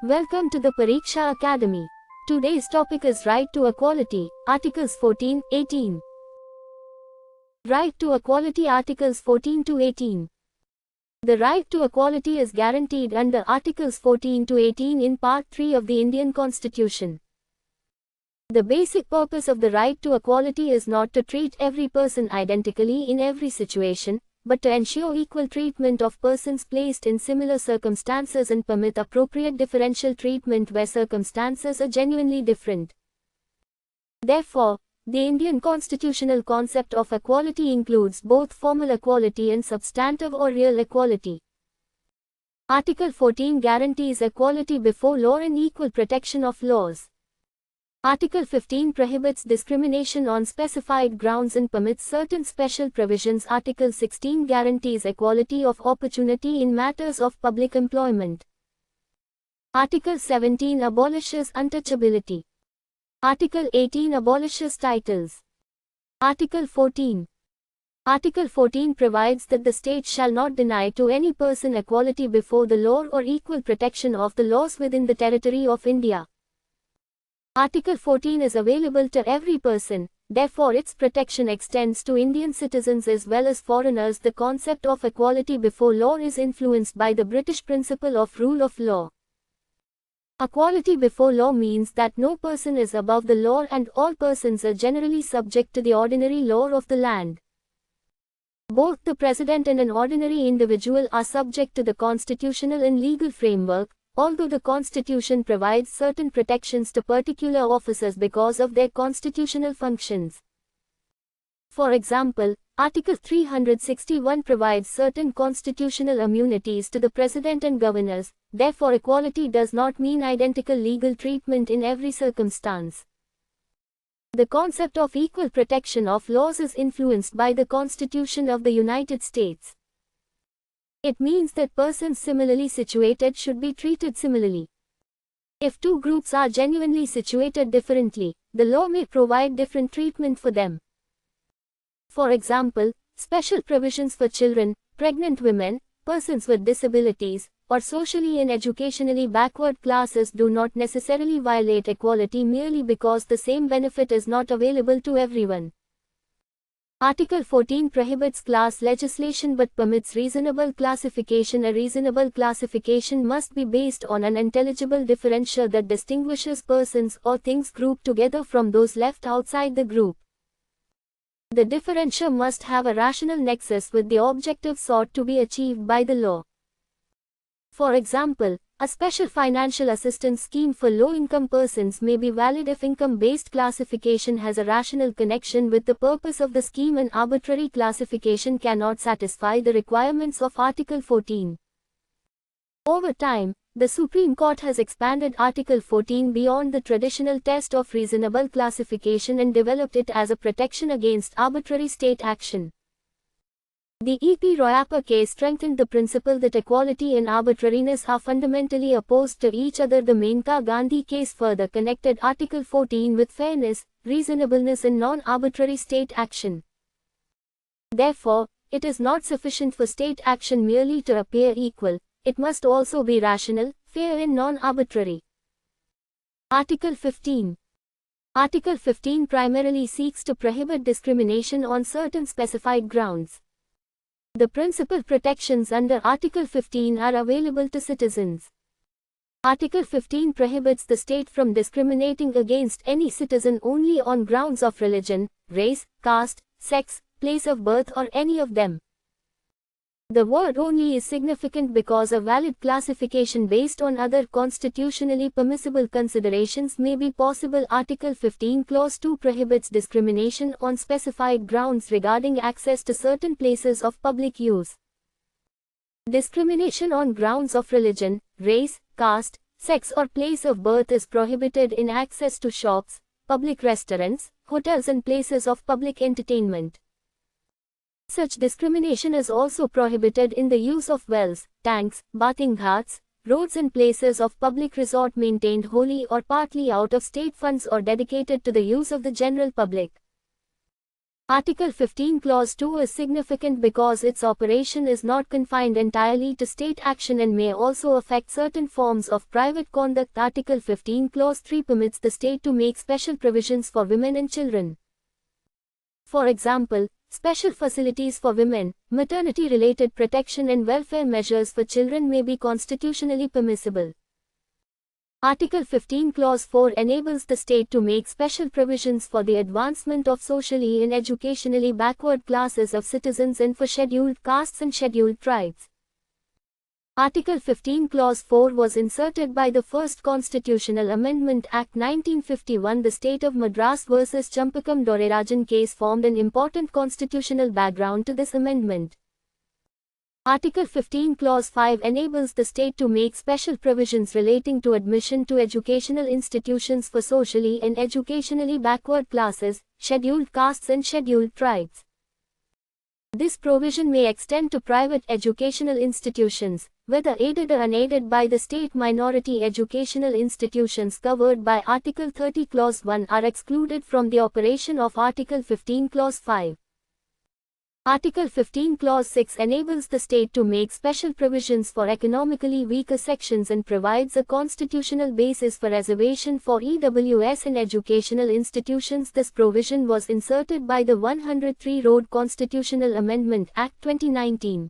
Welcome to the Pariksha Academy. Today's topic is Right to Equality, Articles 14, 18. Right to Equality Articles 14 to 18. The right to equality is guaranteed under Articles 14 to 18 in Part 3 of the Indian Constitution. The basic purpose of the right to equality is not to treat every person identically in every situation, but to ensure equal treatment of persons placed in similar circumstances and permit appropriate differential treatment where circumstances are genuinely different. Therefore, the Indian constitutional concept of equality includes both formal equality and substantive or real equality. Article 14 guarantees equality before law and equal protection of laws. Article 15 prohibits discrimination on specified grounds and permits certain special provisions. Article 16 guarantees equality of opportunity in matters of public employment. Article 17 abolishes untouchability. Article 18 abolishes titles. Article 14. Article 14 provides that the state shall not deny to any person equality before the law or equal protection of the laws within the territory of India. Article 14 is available to every person, therefore its protection extends to Indian citizens as well as foreigners. The concept of equality before law is influenced by the British principle of rule of law. Equality before law means that no person is above the law and all persons are generally subject to the ordinary law of the land. Both the president and an ordinary individual are subject to the constitutional and legal framework, although the Constitution provides certain protections to particular officers because of their constitutional functions. For example, Article 361 provides certain constitutional immunities to the President and governors, therefore equality does not mean identical legal treatment in every circumstance. The concept of equal protection of laws is influenced by the Constitution of the United States. It means that persons similarly situated should be treated similarly. If two groups are genuinely situated differently, the law may provide different treatment for them. For example, special provisions for children, pregnant women, persons with disabilities, or socially and educationally backward classes do not necessarily violate equality merely because the same benefit is not available to everyone. Article 14 prohibits class legislation but permits reasonable classification. A reasonable classification must be based on an intelligible differential that distinguishes persons or things grouped together from those left outside the group. The differential must have a rational nexus with the objective sought to be achieved by the law. For example, a special financial assistance scheme for low-income persons may be valid if income-based classification has a rational connection with the purpose of the scheme and arbitrary classification cannot satisfy the requirements of Article 14. Over time, the Supreme Court has expanded Article 14 beyond the traditional test of reasonable classification and developed it as a protection against arbitrary state action. The E.P. Royappa case strengthened the principle that equality and arbitrariness are fundamentally opposed to each other. The Maneka Gandhi case further connected Article 14 with fairness, reasonableness and non-arbitrary state action. Therefore, it is not sufficient for state action merely to appear equal, it must also be rational, fair and non-arbitrary. Article 15. Article 15 primarily seeks to prohibit discrimination on certain specified grounds. The principal protections under Article 15 are available to citizens. Article 15 prohibits the state from discriminating against any citizen only on grounds of religion, race, caste, sex, place of birth or any of them. The word only is significant because a valid classification based on other constitutionally permissible considerations may be possible. Article 15 Clause 2 prohibits discrimination on specified grounds regarding access to certain places of public use. Discrimination on grounds of religion, race, caste, sex or place of birth is prohibited in access to shops, public restaurants, hotels and places of public entertainment. Such discrimination is also prohibited in the use of wells, tanks, bathing ghats, roads and places of public resort maintained wholly or partly out of state funds or dedicated to the use of the general public. Article 15 Clause 2 is significant because its operation is not confined entirely to state action and may also affect certain forms of private conduct. Article 15 Clause 3 permits the state to make special provisions for women and children. For example, special facilities for women, maternity-related protection and welfare measures for children may be constitutionally permissible. Article 15 Clause 4 enables the state to make special provisions for the advancement of socially and educationally backward classes of citizens and for scheduled castes and scheduled tribes. Article 15 Clause 4 was inserted by the first Constitutional Amendment Act 1951. The State of Madras vs. Champakam Dorarajan case formed an important constitutional background to this amendment. Article 15 Clause 5 enables the state to make special provisions relating to admission to educational institutions for socially and educationally backward classes, scheduled castes and scheduled tribes. This provision may extend to private educational institutions, whether aided or unaided by the state. Minority educational institutions covered by Article 30 Clause 1 are excluded from the operation of Article 15 Clause 5. Article 15 Clause 6 enables the state to make special provisions for economically weaker sections and provides a constitutional basis for reservation for EWS in educational institutions. This provision was inserted by the 103 Road Constitutional Amendment Act 2019.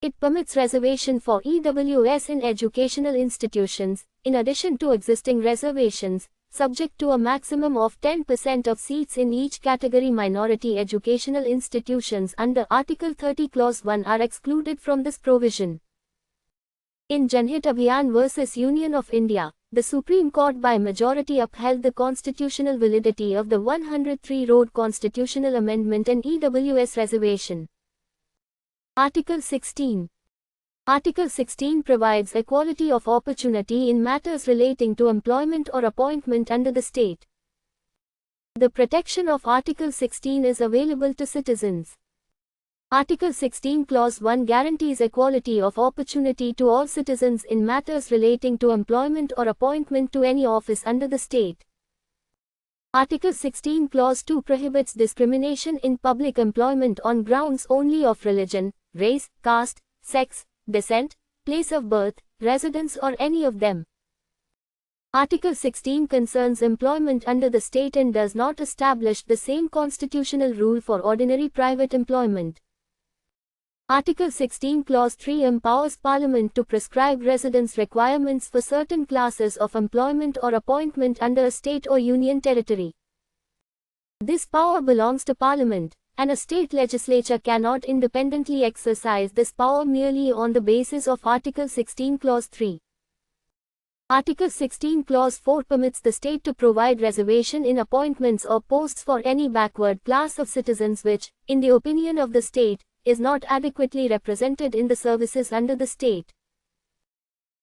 It permits reservation for EWS in educational institutions, in addition to existing reservations, subject to a maximum of 10% of seats in each category. Minority educational institutions under Article 30 Clause 1 are excluded from this provision. In Janhit Abhiyan vs. Union of India, the Supreme Court by majority upheld the constitutional validity of the 103 Road Constitutional Amendment and EWS reservation. Article 16. Article 16 provides equality of opportunity in matters relating to employment or appointment under the state. The protection of Article 16 is available to citizens. Article 16 Clause 1 guarantees equality of opportunity to all citizens in matters relating to employment or appointment to any office under the state. Article 16 Clause 2 prohibits discrimination in public employment on grounds only of religion, race, caste, sex, descent, place of birth, residence or any of them. Article 16 concerns employment under the state and does not establish the same constitutional rule for ordinary private employment. Article 16 Clause 3 empowers Parliament to prescribe residence requirements for certain classes of employment or appointment under a state or union territory. This power belongs to Parliament, and a state legislature cannot independently exercise this power merely on the basis of Article 16 Clause 3. Article 16 Clause 4 permits the state to provide reservation in appointments or posts for any backward class of citizens which, in the opinion of the state, is not adequately represented in the services under the state.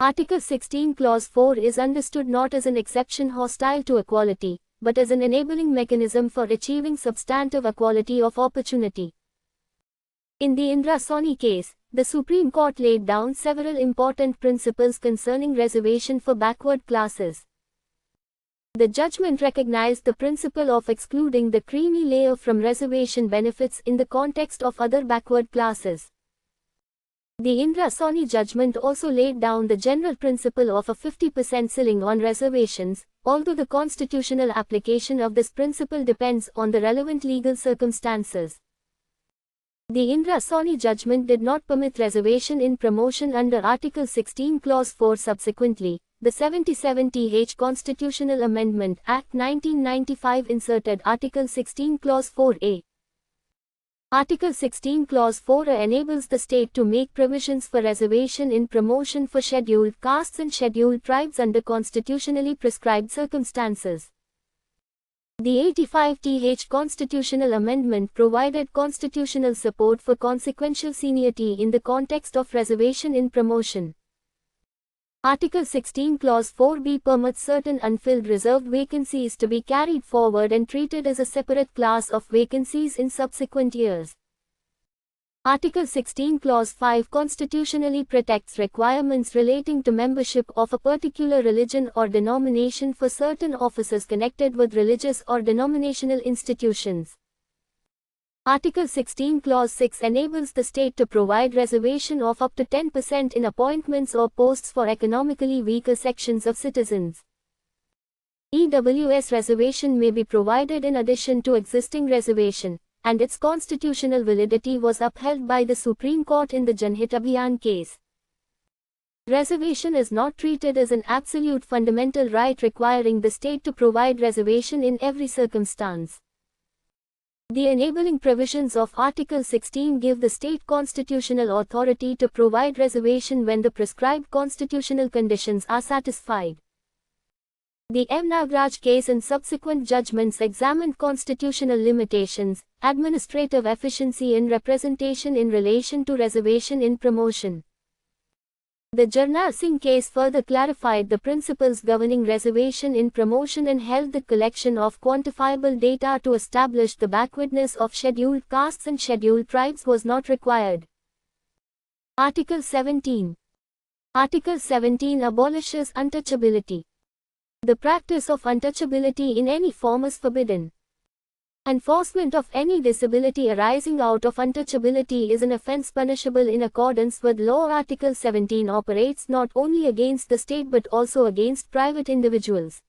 Article 16 Clause 4 is understood not as an exception hostile to equality, but as an enabling mechanism for achieving substantive equality of opportunity. In the Indra Sawhney case, the Supreme Court laid down several important principles concerning reservation for backward classes. The judgment recognized the principle of excluding the creamy layer from reservation benefits in the context of other backward classes. The Indra Sawhney judgment also laid down the general principle of a 50% ceiling on reservations, although the constitutional application of this principle depends on the relevant legal circumstances. The Indra Sawhney judgment did not permit reservation in promotion under Article 16 Clause 4. Subsequently, the 77th Constitutional Amendment Act 1995 inserted Article 16 Clause 4a. Article 16 Clause 4a enables the state to make provisions for reservation in promotion for scheduled castes and scheduled tribes under constitutionally prescribed circumstances. The 85th Constitutional Amendment provided constitutional support for consequential seniority in the context of reservation in promotion. Article 16 Clause 4b permits certain unfilled reserved vacancies to be carried forward and treated as a separate class of vacancies in subsequent years. Article 16 Clause 5 constitutionally protects requirements relating to membership of a particular religion or denomination for certain offices connected with religious or denominational institutions. Article 16 Clause 6 enables the state to provide reservation of up to 10% in appointments or posts for economically weaker sections of citizens. EWS reservation may be provided in addition to existing reservation, and its constitutional validity was upheld by the Supreme Court in the Janhit Abhiyan case. Reservation is not treated as an absolute fundamental right requiring the state to provide reservation in every circumstance. The enabling provisions of Article 16 give the state constitutional authority to provide reservation when the prescribed constitutional conditions are satisfied. The M. Nagaraj case and subsequent judgments examined constitutional limitations, administrative efficiency in representation in relation to reservation in promotion. The Jarnail Singh case further clarified the principles governing reservation in promotion and held that collection of quantifiable data to establish the backwardness of scheduled castes and scheduled tribes was not required. Article 17. Article 17 abolishes untouchability. The practice of untouchability in any form is forbidden. Enforcement of any disability arising out of untouchability is an offence punishable in accordance with law. Article 17 operates not only against the state but also against private individuals.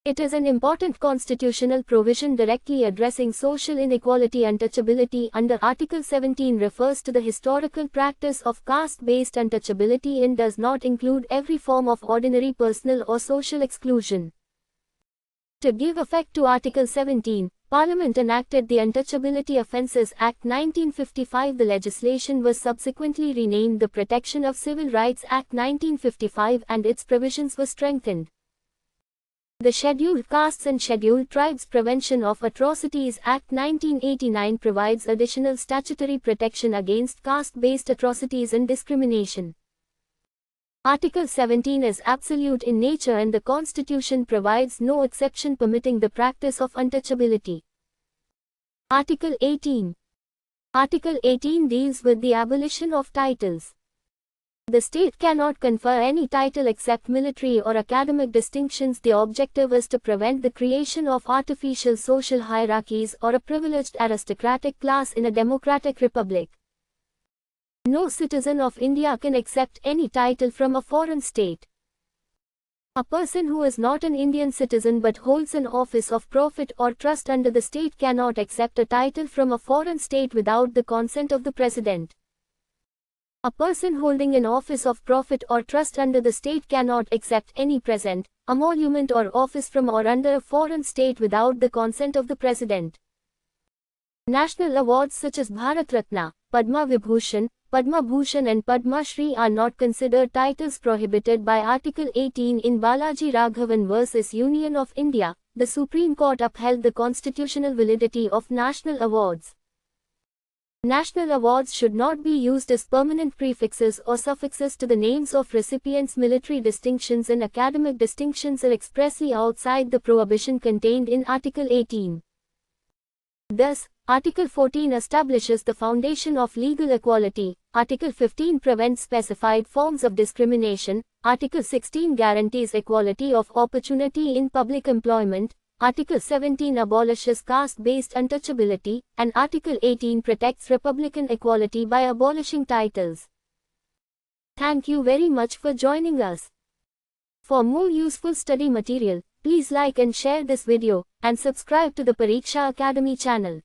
It is an important constitutional provision directly addressing social inequality. Untouchability under Article 17 refers to the historical practice of caste-based untouchability and does not include every form of ordinary personal or social exclusion. To give effect to Article 17, Parliament enacted the Untouchability Offences Act 1955. The legislation was subsequently renamed the Protection of Civil Rights Act 1955 and its provisions were strengthened. The Scheduled Castes and Scheduled Tribes Prevention of Atrocities Act 1989 provides additional statutory protection against caste-based atrocities and discrimination. Article 17 is absolute in nature and the Constitution provides no exception permitting the practice of untouchability. Article 18. Article 18 deals with the abolition of titles. The state cannot confer any title except military or academic distinctions. The objective is to prevent the creation of artificial social hierarchies or a privileged aristocratic class in a democratic republic. No citizen of India can accept any title from a foreign state. A person who is not an Indian citizen but holds an office of profit or trust under the state cannot accept a title from a foreign state without the consent of the President. A person holding an office of profit or trust under the state cannot accept any present, emolument or office from or under a foreign state without the consent of the President. National awards such as Bharat Ratna, Padma Vibhushan, Padma Bhushan and Padma Shri are not considered titles prohibited by Article 18 in Balaji Raghavan vs. Union of India. The Supreme Court upheld the constitutional validity of national awards. National awards should not be used as permanent prefixes or suffixes to the names of recipients. Military distinctions and academic distinctions are expressly outside the prohibition contained in Article 18. Thus, Article 14 establishes the foundation of legal equality, Article 15 prevents specified forms of discrimination, Article 16 guarantees equality of opportunity in public employment, Article 17 abolishes caste-based untouchability, and Article 18 protects republican equality by abolishing titles. Thank you very much for joining us. For more useful study material, please like and share this video, and subscribe to the Pariksha Academy channel.